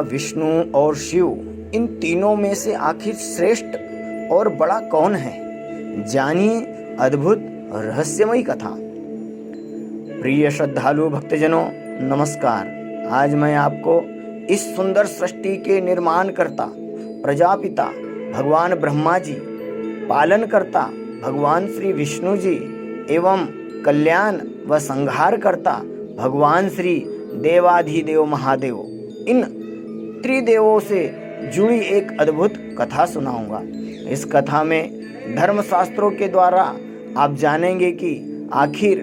विष्णु और शिव, इन तीनों में से आखिर श्रेष्ठ और बड़ा कौन है? जानिए अद्भुत रहस्यमयी कथा। प्रिय श्रद्धालु भक्तजनों, नमस्कार। आज मैं आपको इस सुंदर सृष्टि के निर्माणकर्ता प्रजापिता भगवान ब्रह्मा जी, पालनकर्ता भगवान श्री विष्णु जी एवं कल्याण व संहारकर्ता भगवान श्री देवाधिदेव महादेव, इन त्रिदेवों से जुड़ी एक अद्भुत कथा सुनाऊंगा। इस कथा में धर्मशास्त्रों के द्वारा आप जानेंगे कि आखिर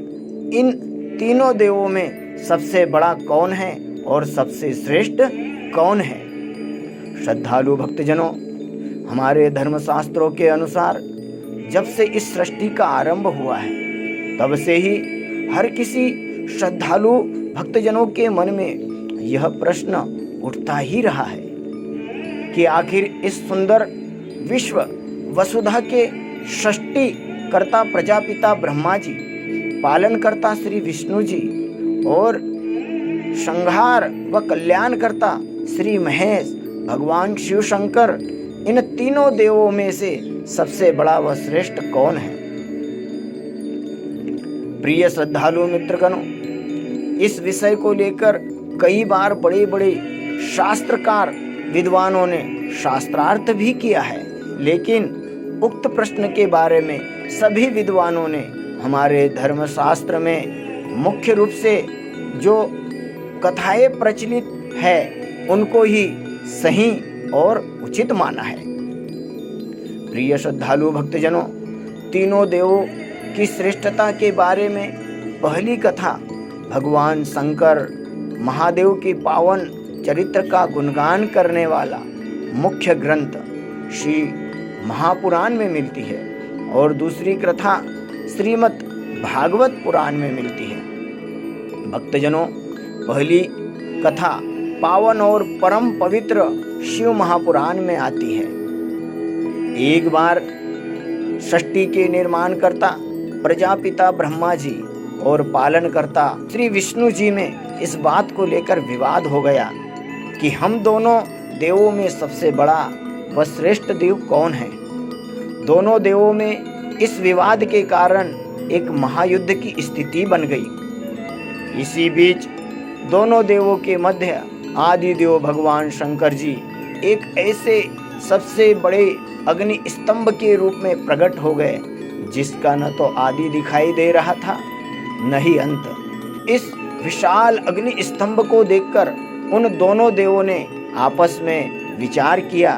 इन तीनों देवों में सबसे बड़ा कौन है और सबसे श्रेष्ठ कौन है। श्रद्धालु भक्तजनों, हमारे धर्मशास्त्रों के अनुसार जब से इस सृष्टि का आरंभ हुआ है, तब से ही हर किसी श्रद्धालु भक्तजनों के मन में यह प्रश्न उठता ही रहा है कि आखिर इस सुंदर विश्व वसुधा के सृष्टि कर्ता प्रजापिता ब्रह्मा जी, पालनकर्ता श्री विष्णु जी और संहार व कल्याणकर्ता श्री महेश भगवान शिव शंकर, इन तीनों देवों में से सबसे बड़ा व श्रेष्ठ कौन है। प्रिय श्रद्धालु मित्रगणों, इस विषय को लेकर कई बार बड़े बड़े शास्त्रकार विद्वानों ने शास्त्रार्थ भी किया है, लेकिन उक्त प्रश्न के बारे में सभी विद्वानों ने हमारे धर्मशास्त्र में मुख्य रूप से जो कथाएं प्रचलित है उनको ही सही और उचित माना है। प्रिय श्रद्धालु भक्तजनों, तीनों देवों की श्रेष्ठता के बारे में पहली कथा भगवान शंकर महादेव के पावन चरित्र का गुणगान करने वाला मुख्य ग्रंथ श्री महापुराण में मिलती है और दूसरी कथा श्रीमद् भागवत पुराण में मिलती है। भक्तजनों, पहली कथा पावन और परम पवित्र शिव महापुराण में आती है। एक बार सृष्टि के निर्माणकर्ता प्रजापिता ब्रह्मा जी और पालनकर्ता श्री विष्णु जी में इस बात को लेकर विवाद हो गया कि हम दोनों देवों में सबसे बड़ा व श्रेष्ठ देव कौन है। दोनों देवों में इस विवाद के कारण एक महायुद्ध की स्थिति बन गई। इसी बीच दोनों देवों के मध्य आदिदेव भगवान शंकर जी एक ऐसे सबसे बड़े अग्नि स्तंभ के रूप में प्रकट हो गए जिसका न तो आदि दिखाई दे रहा था न ही अंत। इस विशाल अग्नि स्तंभ को देखकर उन दोनों देवों ने आपस में विचार किया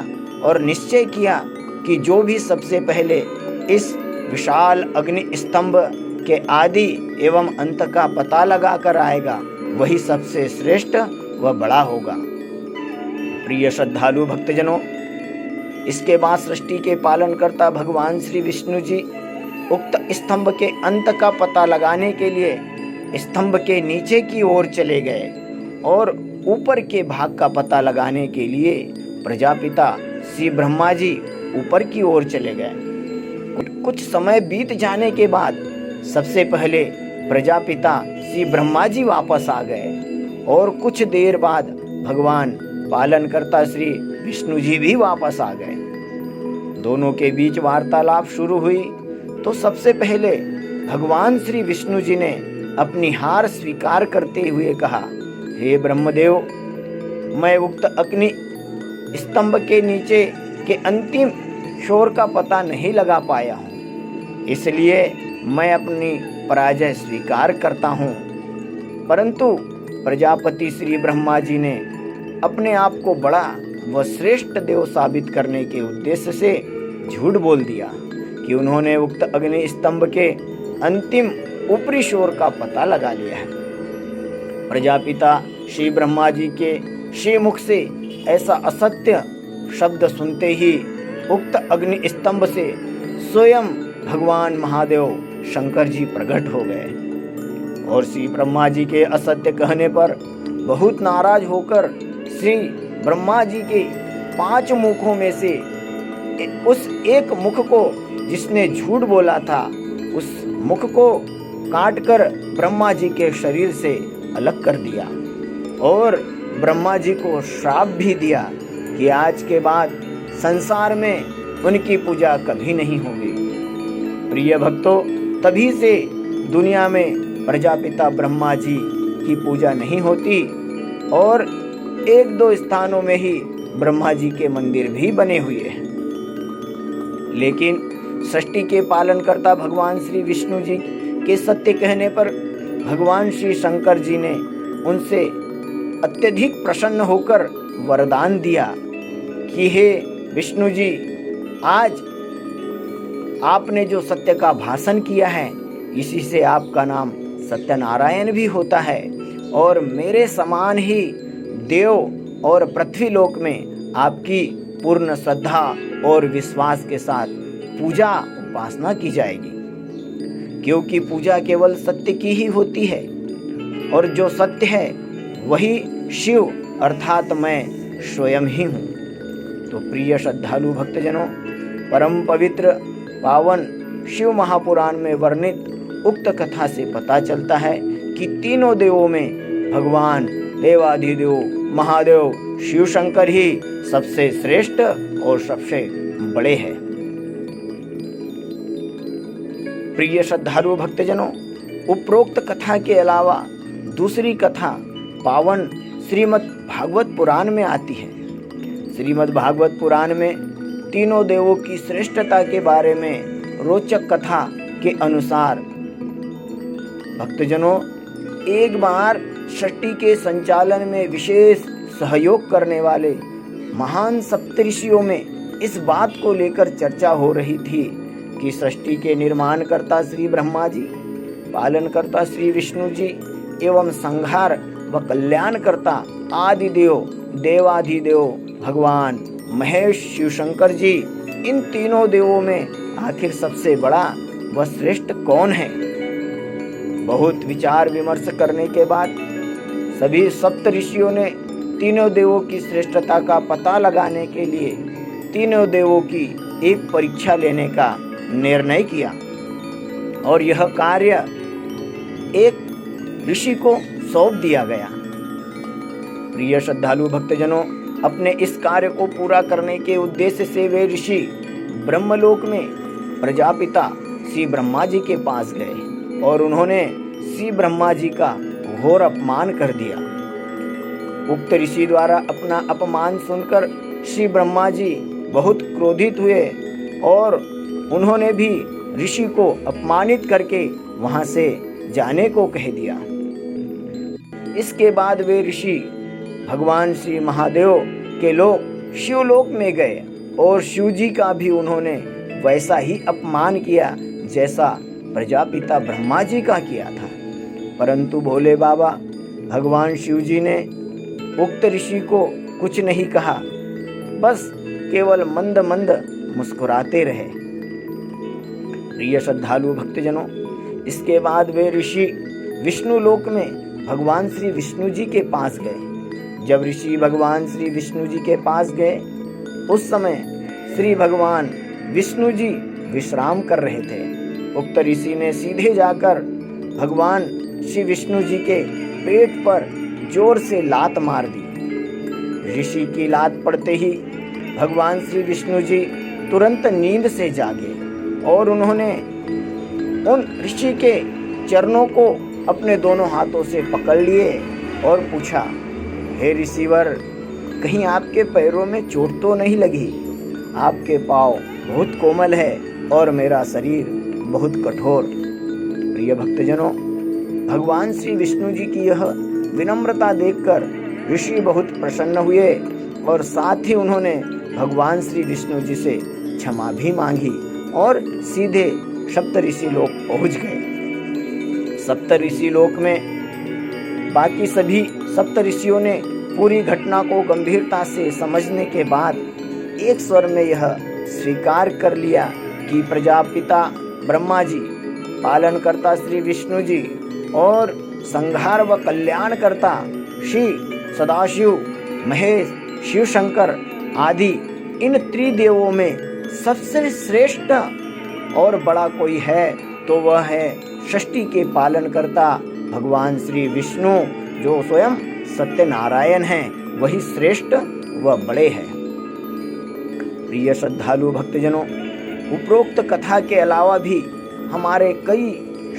और निश्चय किया कि जो भी सबसे पहले इस विशाल अग्नि स्तंभ के आदि एवं अंत का पता लगा कर आएगा वही सबसे श्रेष्ठ व बड़ा होगा। प्रिय श्रद्धालु भक्तजनों, इसके बाद सृष्टि के पालनकर्ता भगवान श्री विष्णु जी उक्त स्तंभ के अंत का पता लगाने के लिए स्तंभ के नीचे की ओर चले गए और ऊपर के भाग का पता लगाने के लिए प्रजापिता श्री ब्रह्मा जी ऊपर की ओर चले गए। कुछ समय बीत जाने के बाद सबसे पहले प्रजापिता श्री ब्रह्मा जी वापस आ गए और कुछ देर बाद भगवान पालनकर्ता श्री विष्णु जी भी वापस आ गए। दोनों के बीच वार्तालाप शुरू हुई तो सबसे पहले भगवान श्री विष्णु जी ने अपनी हार स्वीकार करते हुए कहा, हे ब्रह्मदेव, मैं उक्त अग्नि स्तंभ के नीचे के अंतिम छोर का पता नहीं लगा पाया हूँ, इसलिए मैं अपनी पराजय स्वीकार करता हूँ। परंतु प्रजापति श्री ब्रह्मा जी ने अपने आप को बड़ा व श्रेष्ठ देव साबित करने के उद्देश्य से झूठ बोल दिया कि उन्होंने उक्त अग्नि स्तंभ के अंतिम ऊपरी छोर का पता लगा लिया है। प्रजापिता श्री ब्रह्मा जी के श्रीमुख से ऐसा असत्य शब्द सुनते ही उक्त अग्नि स्तंभ से स्वयं भगवान महादेव शंकर जी प्रकट हो गए और श्री ब्रह्मा जी के असत्य कहने पर बहुत नाराज होकर श्री ब्रह्मा जी के 5 मुखों में से उस एक मुख को जिसने झूठ बोला था, उस मुख को काटकर ब्रह्मा जी के शरीर से अलग कर दिया और ब्रह्मा जी को श्राप भी दिया कि आज के बाद संसार में उनकी पूजा कभी नहीं होगी। प्रिय भक्तों, तभी से दुनिया में प्रजापिता ब्रह्मा जी की पूजा नहीं होती और 1-2 स्थानों में ही ब्रह्मा जी के मंदिर भी बने हुए हैं। लेकिन सृष्टि के पालनकर्ता भगवान श्री विष्णु जी के सत्य कहने पर भगवान श्री शंकर जी ने उनसे अत्यधिक प्रसन्न होकर वरदान दिया कि हे विष्णु जी, आज आपने जो सत्य का भाषण किया है, इसी से आपका नाम सत्यनारायण भी होता है और मेरे समान ही देव और पृथ्वी लोक में आपकी पूर्ण श्रद्धा और विश्वास के साथ पूजा उपासना की जाएगी, क्योंकि पूजा केवल सत्य की ही होती है और जो सत्य है वही शिव अर्थात मैं स्वयं ही हूँ। तो प्रिय श्रद्धालु भक्तजनों, परम पवित्र पावन शिव महापुराण में वर्णित उक्त कथा से पता चलता है कि तीनों देवों में भगवान देवाधिदेव महादेव शिव शंकर ही सबसे श्रेष्ठ और सबसे बड़े हैं। प्रिय श्रद्धालु भक्तजनों, उपरोक्त कथा के अलावा दूसरी कथा पावन श्रीमद् भागवत पुराण में आती है। श्रीमद् भागवत पुराण में तीनों देवों की श्रेष्ठता के बारे में रोचक कथा के अनुसार भक्तजनों, एक बार सृष्टि के संचालन में विशेष सहयोग करने वाले महान सप्तऋषियों में इस बात को लेकर चर्चा हो रही थी कि सृष्टि के निर्माणकर्ता श्री ब्रह्मा जी, पालनकर्ता श्री विष्णु जी एवं संहार व कल्याणकर्ता आदिदेव देवाधिदेव भगवान महेश शिव शंकर जी, इन तीनों देवों में आखिर सबसे बड़ा व श्रेष्ठ कौन है। बहुत विचार विमर्श करने के बाद सभी सप्तऋषियों ने तीनों देवों की श्रेष्ठता का पता लगाने के लिए तीनों देवों की एक परीक्षा लेने का निर्णय किया और यह कार्य एक ऋषि को सौंप दिया गया। प्रिय श्रद्धालु भक्तजनों, अपने इस कार्य को पूरा करने के उद्देश्य से वे ऋषि ब्रह्मलोक में प्रजापिता श्री ब्रह्मा जी के पास गए और उन्होंने श्री ब्रह्मा जी का घोर अपमान कर दिया। उक्त ऋषि द्वारा अपना अपमान सुनकर श्री ब्रह्मा जी बहुत क्रोधित हुए और उन्होंने भी ऋषि को अपमानित करके वहां से जाने को कह दिया। इसके बाद वे ऋषि भगवान श्री महादेव के लोक शिवलोक में गए और शिव जी का भी उन्होंने वैसा ही अपमान किया जैसा प्रजापिता ब्रह्मा जी का किया था। परंतु भोले बाबा भगवान शिव जी ने उक्त ऋषि को कुछ नहीं कहा, बस केवल मंद मंद मुस्कुराते रहे। प्रिय श्रद्धालु भक्तजनों, इसके बाद वे ऋषि विष्णु लोक में भगवान श्री विष्णु जी के पास गए। जब ऋषि भगवान श्री विष्णु जी के पास गए, उस समय श्री भगवान विष्णु जी विश्राम कर रहे थे। उक्त ऋषि ने सीधे जाकर भगवान श्री विष्णु जी के पेट पर जोर से लात मार दी। ऋषि की लात पड़ते ही भगवान श्री विष्णु जी तुरंत नींद से जागे और उन्होंने उन ऋषि के चरणों को अपने दोनों हाथों से पकड़ लिए और पूछा, हे ऋषिवर, कहीं आपके पैरों में चोट तो नहीं लगी? आपके पाँव बहुत कोमल है और मेरा शरीर बहुत कठोर। प्रिय भक्तजनों, भगवान श्री विष्णु जी की यह विनम्रता देखकर ऋषि बहुत प्रसन्न हुए और साथ ही उन्होंने भगवान श्री विष्णु जी से क्षमा भी मांगी और सीधे सप्तऋषि लोक पहुंच गए। सप्तऋषि लोक में बाकी सभी सप्तऋषियों ने पूरी घटना को गंभीरता से समझने के बाद एक स्वर में यह स्वीकार कर लिया कि प्रजापिता ब्रह्मा जी, पालनकर्ता श्री विष्णु जी और संहार व कल्याणकर्ता श्री सदाशिव महेश शिव शंकर आदि इन त्रिदेवों में सबसे श्रेष्ठ और बड़ा कोई है तो वह है सृष्टि के पालनकर्ता भगवान श्री विष्णु, जो स्वयं सत्यनारायण हैं। वही श्रेष्ठ व बड़े हैं। प्रिय श्रद्धालु भक्तजनों, उपरोक्त कथा के अलावा भी हमारे कई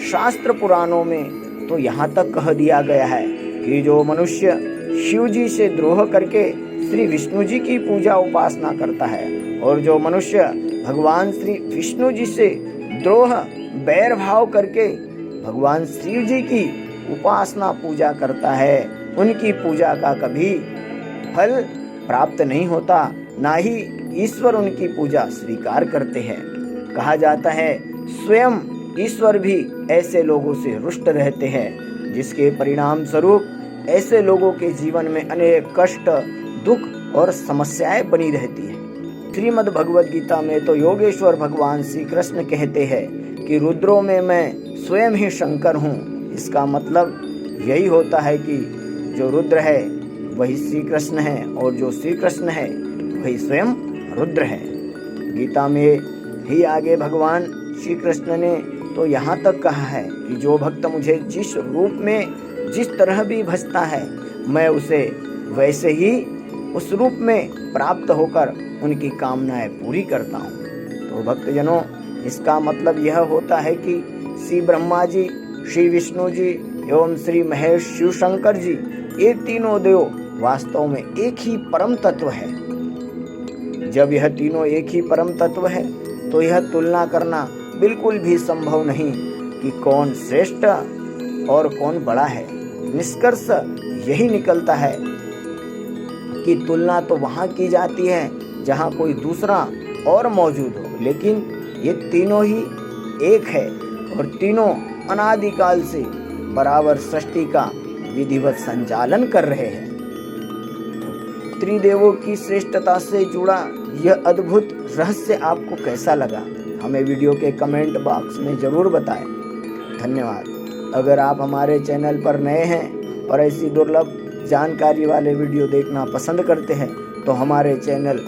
शास्त्र पुराणों में तो यहाँ तक कह दिया गया है कि जो मनुष्य शिव जी से द्रोह करके श्री विष्णु जी की पूजा उपासना करता है और जो मनुष्य भगवान श्री विष्णु जी से द्रोह बैर भाव करके भगवान शिव जी की उपासना पूजा करता है, उनकी पूजा का कभी फल प्राप्त नहीं होता, ना ही ईश्वर उनकी पूजा स्वीकार करते हैं। कहा जाता है स्वयं ईश्वर भी ऐसे लोगों से रुष्ट रहते हैं, जिसके परिणाम स्वरूप ऐसे लोगों के जीवन में अनेक कष्ट, दुख और समस्याएं बनी रहती हैं। श्रीमद् भगवद गीता में तो योगेश्वर भगवान श्री कृष्ण कहते हैं कि रुद्रों में मैं स्वयं ही शंकर हूँ। इसका मतलब यही होता है कि जो रुद्र है वही श्री कृष्ण है और जो श्री कृष्ण है वही स्वयं रुद्र है। गीता में ही आगे भगवान श्री कृष्ण ने तो यहाँ तक कहा है कि जो भक्त मुझे जिस रूप में जिस तरह भी भजता है, मैं उसे वैसे ही उस रूप में प्राप्त होकर उनकी कामनाएं पूरी करता हूँ। तो भक्तजनों, इसका मतलब यह होता है कि श्री ब्रह्मा जी, श्री विष्णु जी एवं श्री महेश शिव शंकर जी, ये तीनों देव वास्तव में एक ही परम तत्व है। जब यह तीनों एक ही परम तत्व है तो यह तुलना करना बिल्कुल भी संभव नहीं कि कौन श्रेष्ठ और कौन बड़ा है। निष्कर्ष यही निकलता है कि तुलना तो वहाँ की जाती है जहाँ कोई दूसरा और मौजूद हो, लेकिन ये तीनों ही एक है और तीनों अनादिकाल से बराबर सृष्टि का विधिवत संचालन कर रहे हैं। त्रिदेवों की श्रेष्ठता से जुड़ा यह अद्भुत रहस्य आपको कैसा लगा, हमें वीडियो के कमेंट बॉक्स में ज़रूर बताएं। धन्यवाद। अगर आप हमारे चैनल पर नए हैं और ऐसी दुर्लभ जानकारी वाले वीडियो देखना पसंद करते हैं तो हमारे चैनल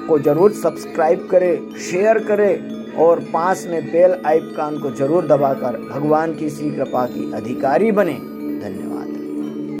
को ज़रूर सब्सक्राइब करें, शेयर करें और पास में बेल आइकन को ज़रूर दबाकर भगवान की श्री कृपा की अधिकारी बने।